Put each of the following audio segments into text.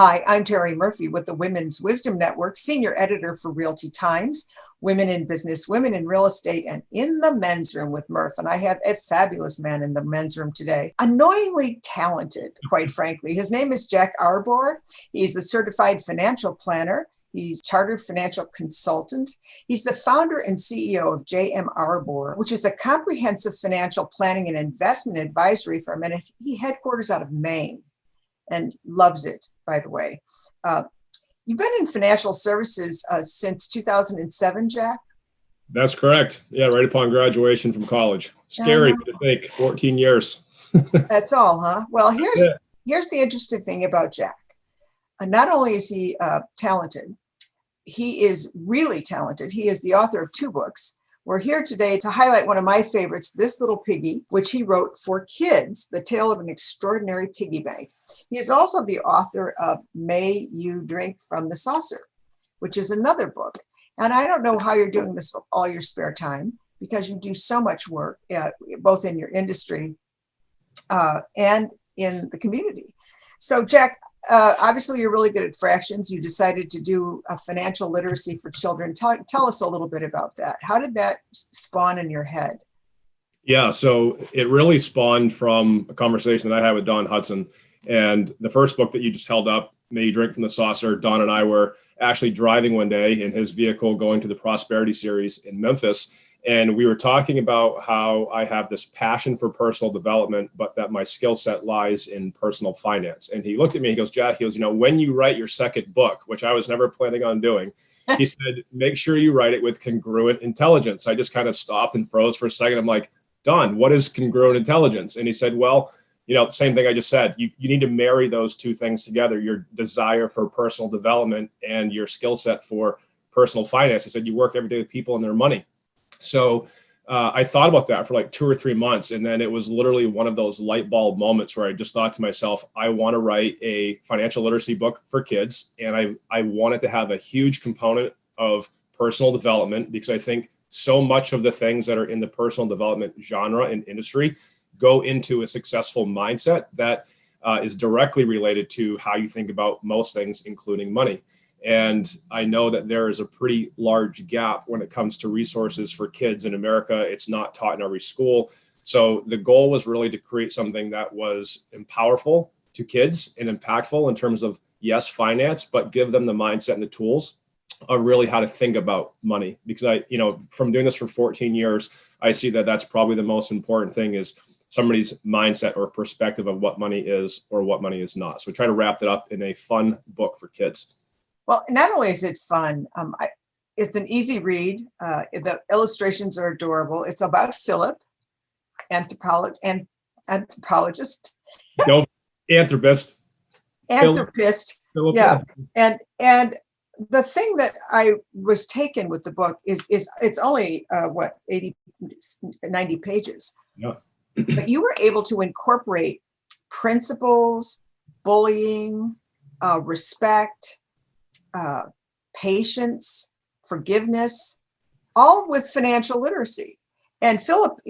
Hi, I'm Terri Murphy with the Women's Wisdom Network, senior editor for Realty Times, Women in Business, Women in Real Estate, and in the men's room with Murph. And I have a fabulous man in the men's room today, annoyingly talented, quite frankly. His name is Jac Arbour. He's a certified financial planner. He's chartered financial consultant. He's the founder and CEO of Jac Arbour, which is a comprehensive financial planning and investment advisory firm, and he headquarters out of Maine. And loves it, by the way. You've been in financial services since 2007, Jac? That's correct. Yeah, right upon graduation from college. Scary to think, 14 years. That's all, huh? Well, here's the interesting thing about Jac. Not only is he talented, he is really talented. He is the author of 2 books. We're here today to highlight one of my favorites, This Little Piggy, which he wrote for kids, The Tale of an Extraordinary Piggy Bank. He is also the author of May You Drink from the Saucer, which is another book. And I don't know how you're doing this with all your spare time, because you do so much work, both in your industry and in the community. So, Jac, obviously you're really good at fractions. You decided to do a financial literacy for children. Tell us a little bit about that. How did that spawn in your head? Yeah, so it really spawned from a conversation that I had with Don Hudson. And the first book that you just held up, May You Drink from the Saucer, Don and I were actually driving one day in his vehicle going to the Prosperity Series in Memphis. And we were talking about how I have this passion for personal development, but that my skill set lies in personal finance. And he looked at me, he goes, Jac, he goes, when you write your second book, which I was never planning on doing, he said, make sure you write it with congruent intelligence. I just kind of stopped and froze for a second. I'm like, Don, what is congruent intelligence? And he said, well, same thing I just said. You need to marry those 2 things together, your desire for personal development and your skill set for personal finance. He said, you work every day with people and their money. So I thought about that for like 2 or 3 months. And then it was literally one of those light bulb moments where I just thought to myself, I want to write a financial literacy book for kids. And I wanted to have a huge component of personal development, because I think so much of the things that are in the personal development genre and industry go into a successful mindset that is directly related to how you think about most things, including money. And I know that there is a pretty large gap when it comes to resources for kids in America. It's not taught in every school. So the goal was really to create something that was powerful to kids and impactful in terms of, yes, finance, but give them the mindset and the tools of really how to think about money. Because from doing this for 14 years, I see that that's probably the most important thing, is somebody's mindset or perspective of what money is or what money is not. So we try to wrap that up in a fun book for kids. Well, not only is it fun, it's an easy read. The illustrations are adorable. It's about Philip, anthropologist. No, anthropist. Philip. Yeah. And the thing that I was taken with the book is it's only 90 pages. Yeah. But you were able to incorporate principles, bullying, respect, patience, forgiveness, all with financial literacy. And Philip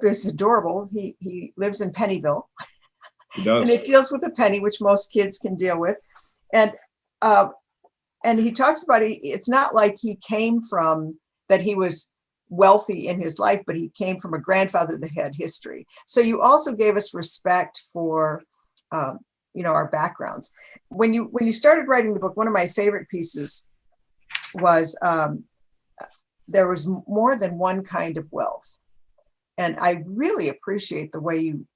is adorable. He lives in Pennyville. He does. And it deals with a penny, which most kids can deal with. And he talks about it's not like he came from that he was wealthy in his life, but he came from a grandfather that had history. So you also gave us respect for our backgrounds. When you started writing the book, one of my favorite pieces was there was more than one kind of wealth. And I really appreciate the way you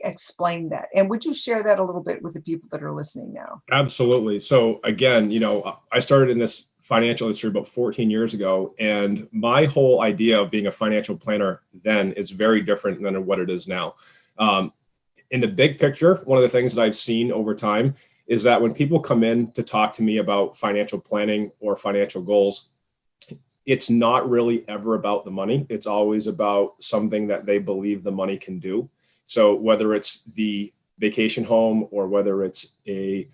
explain that. And would you share that a little bit with the people that are listening now? Absolutely. So again, I started in this financial industry about 14 years ago, and my whole idea of being a financial planner then is very different than what it is now. In the big picture, one of the things that I've seen over time is that when people come in to talk to me about financial planning or financial goals, it's not really ever about the money. It's always about something that they believe the money can do. So whether it's the vacation home, or whether it's a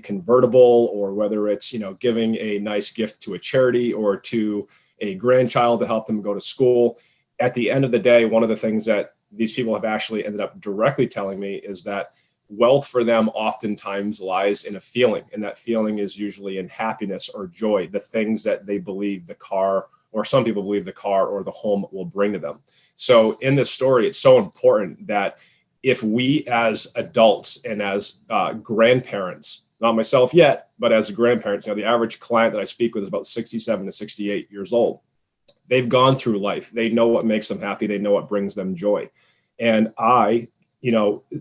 convertible, or whether it's, giving a nice gift to a charity or to a grandchild to help them go to school, at the end of the day, one of the things that these people have actually ended up directly telling me is that wealth for them oftentimes lies in a feeling, and that feeling is usually in happiness or joy, the things that they believe the car, or some people believe the car or the home, will bring to them. So in this story, it's so important that if we as adults and as grandparents, not myself yet, but as a grandparent, the average client that I speak with is about 67 to 68 years old. They've gone through life. They know what makes them happy. They know what brings them joy. And I,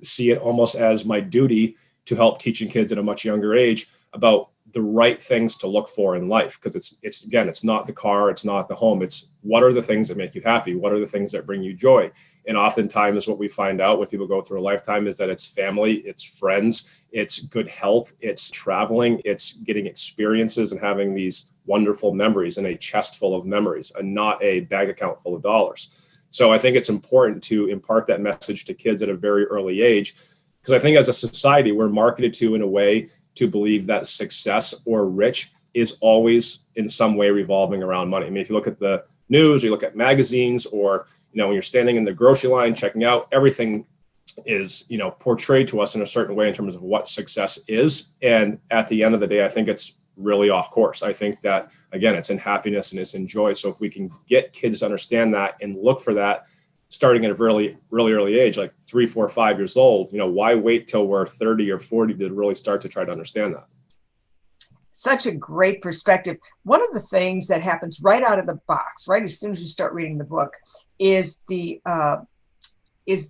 see it almost as my duty to help teaching kids at a much younger age about the right things to look for in life. Because it's not the car, it's not the home. It's what are the things that make you happy? What are the things that bring you joy? And oftentimes what we find out when people go through a lifetime is that it's family, it's friends, it's good health, it's traveling, it's getting experiences and having these wonderful memories and a chest full of memories and not a bank account full of dollars. So I think it's important to impart that message to kids at a very early age, because I think as a society, we're marketed to in a way to believe that success or rich is always in some way revolving around money. I mean, if you look at the news, or you look at magazines, or, when you're standing in the grocery line checking out, everything is, portrayed to us in a certain way in terms of what success is. And at the end of the day, I think it's really off course. I think that, again, it's in happiness and it's in joy. So if we can get kids to understand that and look for that starting at a really, really early age, like 3, 4, 5 years old, why wait till we're 30 or 40 to really start to try to understand that? Such a great perspective. One of the things that happens right out of the box, right as soon as you start reading the book, is the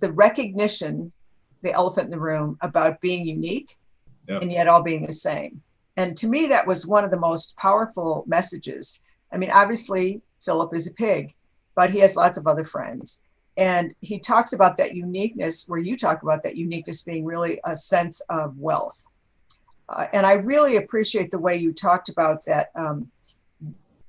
recognition, the elephant in the room, about being unique, and yet all being the same. And to me, that was one of the most powerful messages. I mean, obviously, Philip is a pig, but he has lots of other friends. And he talks about that uniqueness, where you talk about that uniqueness being really a sense of wealth. And I really appreciate the way you talked about that,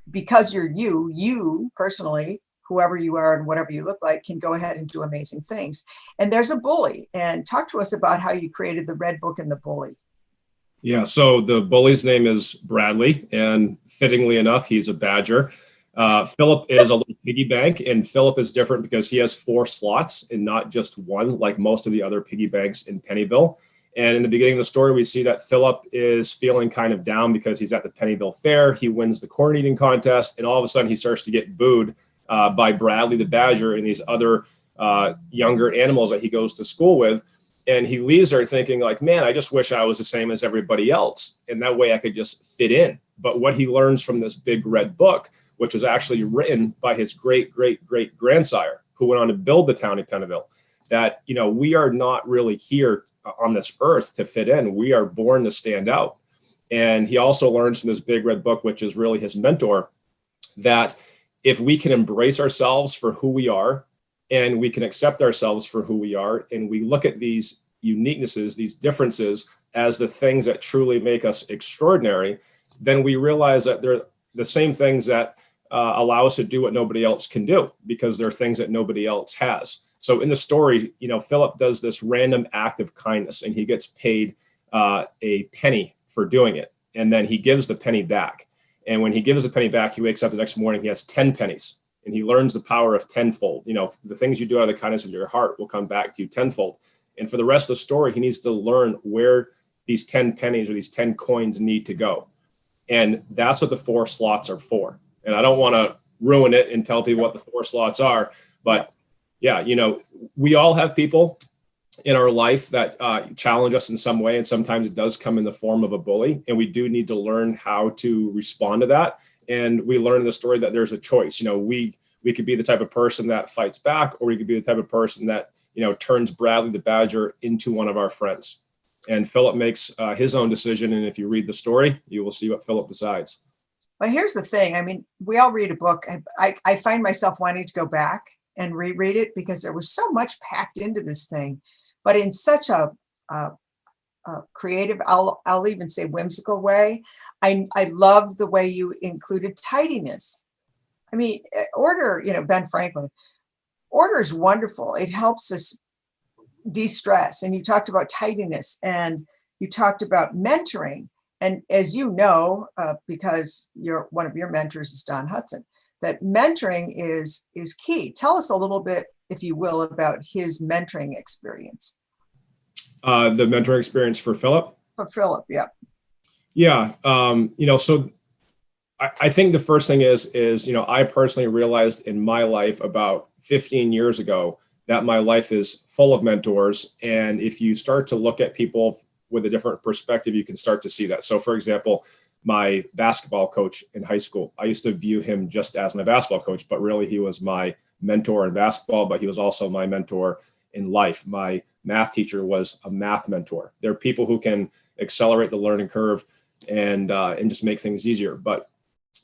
because you're you personally, whoever you are and whatever you look like, can go ahead and do amazing things. And there's a bully. And talk to us about how you created the Red Book and the bully. Yeah, so the bully's name is Bradley, and fittingly enough, he's a badger. Philip is a little piggy bank, and Philip is different because he has 4 slots and not just one, like most of the other piggy banks in Pennyville. And in the beginning of the story, we see that Philip is feeling kind of down because he's at the Pennyville Fair. He wins the corn eating contest, and all of a sudden he starts to get booed by Bradley the badger and these other younger animals that he goes to school with. And he leaves there thinking like, man, I just wish I was the same as everybody else. And that way I could just fit in. But what he learns from this big red book, which was actually written by his great, great, great grandsire, who went on to build the town of Pennyville, that, we are not really here on this earth to fit in. We are born to stand out. And he also learns from this big red book, which is really his mentor, that if we can embrace ourselves for who we are, and we can accept ourselves for who we are, and we look at these uniquenesses, these differences, as the things that truly make us extraordinary, then we realize that they're the same things that allow us to do what nobody else can do, because they're things that nobody else has. So in the story, Philip does this random act of kindness, and he gets paid a penny for doing it. And then he gives the penny back. And when he gives the penny back, he wakes up the next morning, he has 10 pennies. And he learns the power of tenfold. The things you do out of the kindness of your heart will come back to you tenfold. And for the rest of the story, he needs to learn where these 10 pennies or these 10 coins need to go. And that's what the 4 slots are for. And I don't want to ruin it and tell people what the 4 slots are. But yeah, we all have people in our life that challenge us in some way. And sometimes it does come in the form of a bully. And we do need to learn how to respond to that. And we learn in the story that there's a choice. We could be the type of person that fights back, or we could be the type of person that, turns Bradley the badger into one of our friends. And Philip makes his own decision. And if you read the story, you will see what Philip decides. Well, here's the thing. I mean, we all read a book. I find myself wanting to go back and reread it because there was so much packed into this thing, but in such a creative, I'll even say whimsical way. I loved the way you included tidiness. I mean, order, Ben Franklin, order is wonderful. It helps us de-stress. And you talked about tidiness, and you talked about mentoring. And as you know, because one of your mentors is Don Hudson, that mentoring is key. Tell us a little bit, if you will, about his mentoring experience. The mentoring experience for Philip. For Philip, yeah. Yeah. So I think the first thing is, I personally realized in my life about 15 years ago that my life is full of mentors. And if you start to look at people with a different perspective, you can start to see that. So for example, my basketball coach in high school, I used to view him just as my basketball coach, but really he was my mentor in basketball, but he was also my mentor in life. My math teacher was a math mentor. There are people who can accelerate the learning curve and just make things easier. But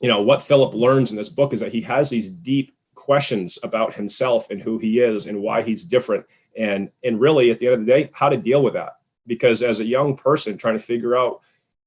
what Philip learns in this book is that he has these deep questions about himself and who he is and why he's different. And really at the end of the day, how to deal with that. Because as a young person trying to figure out,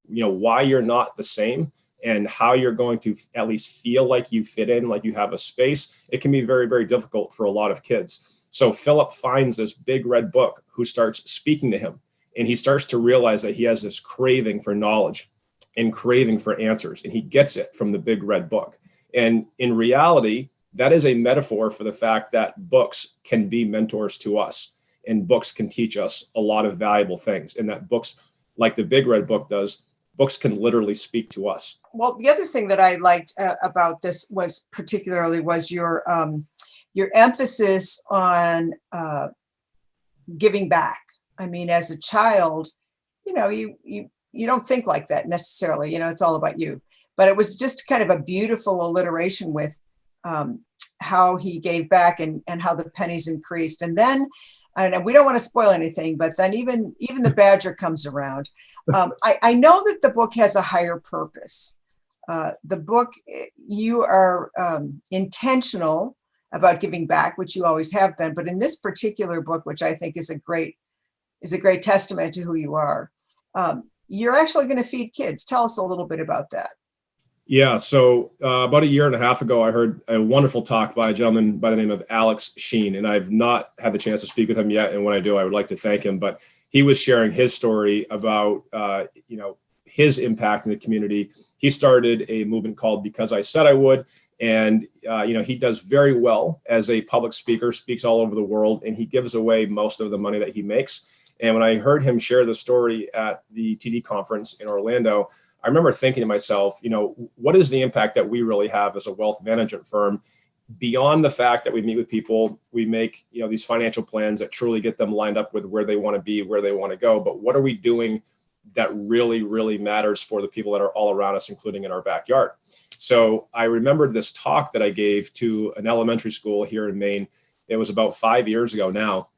why you're not the same and how you're going to at least feel like you fit in, like you have a space, it can be very, very difficult for a lot of kids. So Philip finds this big red book who starts speaking to him. And he starts to realize that he has this craving for knowledge and craving for answers. And he gets it from the big red book. And in reality, that is a metaphor for the fact that books can be mentors to us and books can teach us a lot of valuable things. And that books, like the big red book does, books can literally speak to us. Well, the other thing that I liked about this was your emphasis on giving back. I mean, as a child, you don't think like that necessarily. It's all about you. But it was just kind of a beautiful alliteration with how he gave back and how the pennies increased. And then, and we don't want to spoil anything, but then even the badger comes around. I know that the book has a higher purpose. The book, you are intentional about giving back, which you always have been. But in this particular book, which I think is a great testament to who you are, you're actually going to feed kids. Tell us a little bit about that. Yeah. So about a year and a half ago, I heard a wonderful talk by a gentleman by the name of Alex Sheen, and I've not had the chance to speak with him yet. And when I do, I would like to thank him. But he was sharing his story about, his impact in the community. He started a movement called Because I Said I Would. And, he does very well as a public speaker, speaks all over the world, and he gives away most of the money that he makes. And when I heard him share the story at the TD conference in Orlando, I remember thinking to myself, what is the impact that we really have as a wealth management firm beyond the fact that we meet with people, we make, these financial plans that truly get them lined up with where they want to be, where they want to go. But what are we doing that really, really matters for the people that are all around us, including in our backyard? So I remembered this talk that I gave to an elementary school here in Maine. It was about 5 years ago now.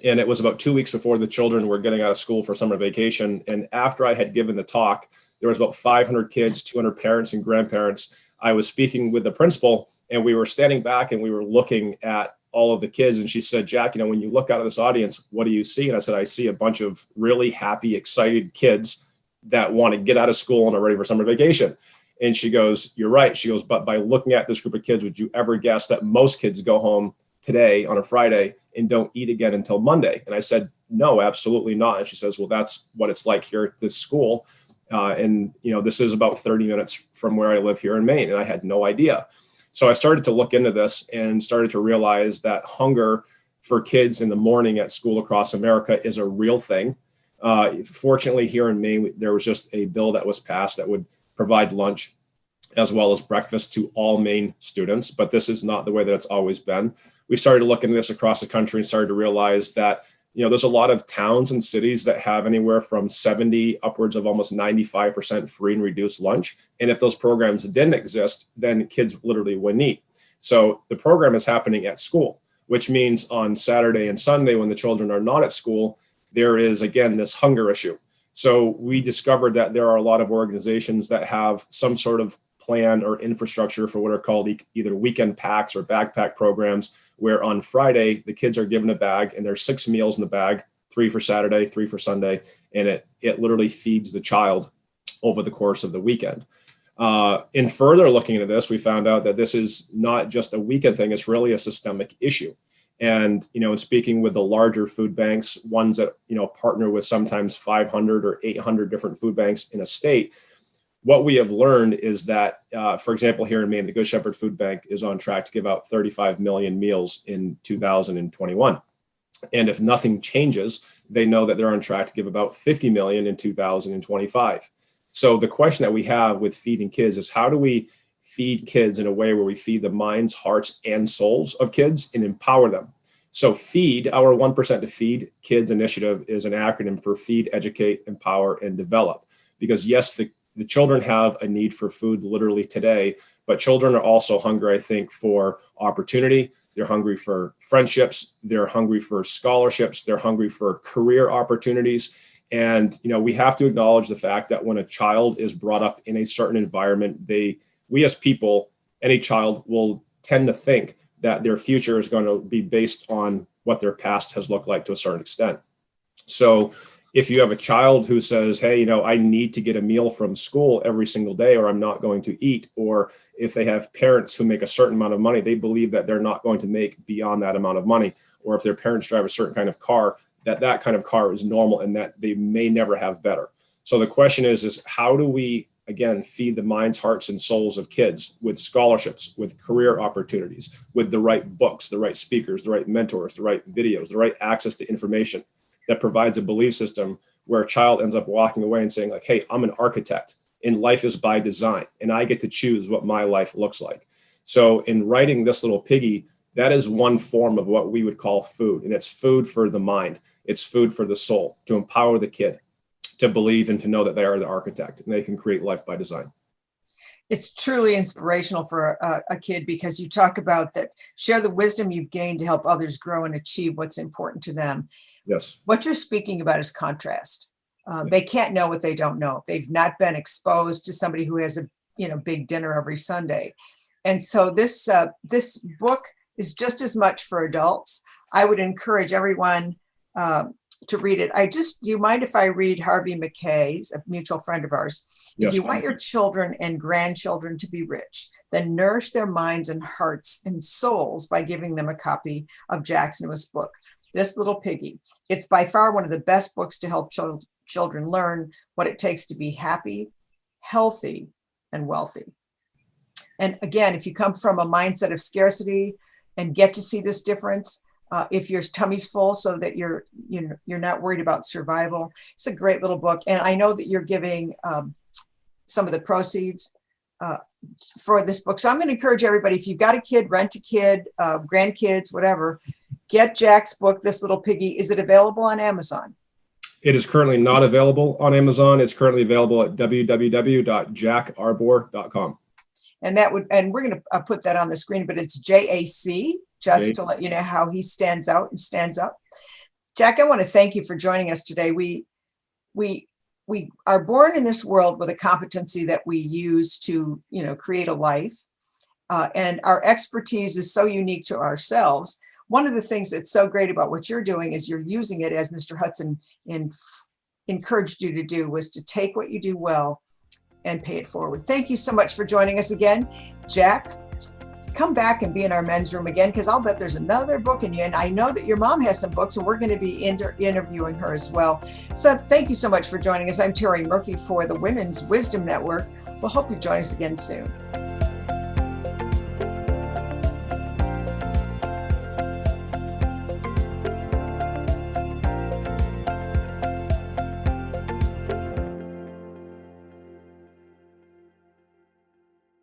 And it was about 2 weeks before the children were getting out of school for summer vacation. And after I had given the talk, there was about 500 kids, 200 parents and grandparents. I was speaking with the principal and we were standing back and we were looking at all of the kids. And she said, Jac, when you look out of this audience, what do you see? And I said, I see a bunch of really happy, excited kids that want to get out of school and are ready for summer vacation. And she goes, you're right. She goes, but by looking at this group of kids, would you ever guess that most kids go home today on a Friday and don't eat again until Monday? And I said, no, absolutely not. And she says, well, that's what it's like here at this school. And this is about 30 minutes from where I live here in Maine. And I had no idea. So I started to look into this and started to realize that hunger for kids in the morning at school across America is a real thing. Fortunately, here in Maine, there was just a bill that was passed that would provide lunch as well as breakfast to all Maine students. But this is not the way that it's always been. We started to look into this across the country and started to realize that, there's a lot of towns and cities that have anywhere from 70 upwards of almost 95% free and reduced lunch. And if those programs didn't exist, then kids literally wouldn't eat. So the program is happening at school, which means on Saturday and Sunday when the children are not at school, there is, again, this hunger issue. So we discovered that there are a lot of organizations that have some sort of plan or infrastructure for what are called either weekend packs or backpack programs, where on Friday, the kids are given a bag and there's 6 meals in the bag, 3 for Saturday, 3 for Sunday, and it literally feeds the child over the course of the weekend. In further looking into this, we found out that this is not just a weekend thing, it's really a systemic issue. And, in speaking with the larger food banks, ones that, partner with sometimes 500 or 800 different food banks in a state, what we have learned is that, for example, here in Maine, the Good Shepherd Food Bank is on track to give out 35 million meals in 2021. And if nothing changes, they know that they're on track to give about 50 million in 2025. So the question that we have with feeding kids is, how do we feed kids in a way where we feed the minds, hearts, and souls of kids and empower them? So FEED, our 1% to Feed Kids initiative, is an acronym for feed, educate, empower, and develop. Because yes, the children have a need for food literally today, but children are also hungry, I think, for opportunity. They're hungry for friendships. They're hungry for scholarships. They're hungry for career opportunities. And, we have to acknowledge the fact that when a child is brought up in a certain environment, we as people, any child will tend to think that their future is going to be based on what their past has looked like to a certain extent. So if you have a child who says, hey, I need to get a meal from school every single day, or I'm not going to eat, or if they have parents who make a certain amount of money, they believe that they're not going to make beyond that amount of money, or if their parents drive a certain kind of car, that kind of car is normal and that they may never have better. So the question is how do we, again, feed the minds, hearts, and souls of kids with scholarships, with career opportunities, with the right books, the right speakers, the right mentors, the right videos, the right access to information that provides a belief system where a child ends up walking away and saying, like, hey, I'm an architect and life is by design and I get to choose what my life looks like. So in writing This Little Piggy, that is one form of what we would call food. And it's food for the mind. It's food for the soul, to empower the kid to believe and to know that they are the architect and they can create life by design. It's truly inspirational for a kid, because you talk about that, share the wisdom you've gained to help others grow and achieve what's important to them. Yes. What you're speaking about is contrast. They can't know what they don't know. They've not been exposed to somebody who has a big dinner every Sunday. And so this book is just as much for adults. I would encourage everyone to read it. Do you mind if I read Harvey Mackay's, a mutual friend of ours? Yes, if you want your children and grandchildren to be rich, then nourish their minds and hearts and souls by giving them a copy of Jac's newest book, This Little Piggy. It's by far one of the best books to help children learn what it takes to be happy, healthy, and wealthy. And again, if you come from a mindset of scarcity and get to see this difference, if your tummy's full so that you're not worried about survival, it's a great little book. And I know that you're giving some of the proceeds for this book. So I'm going to encourage everybody, if you've got a kid, rent a kid, grandkids, whatever, get Jac's book, This Little Piggy. Is it available on Amazon? It is currently not available on Amazon. It's currently available at www.jacarbor.com. And we're going to put that on the screen, but it's JAC, just to let you know how he stands out and stands up. Jac, I want to thank you for joining us today. We are born in this world with a competency that we use to, create a life. And our expertise is so unique to ourselves. One of the things that's so great about what you're doing is you're using it, as Mr. Hudson encouraged you to do, was to take what you do well and pay it forward. Thank you so much for joining us again. Jac, come back and be in our men's room again, because I'll bet there's another book in you. And I know that your mom has some books, and we're going to be interviewing her as well. So thank you so much for joining us. I'm Terri Murphy for the Women's Wisdom Network. We'll hope you join us again soon.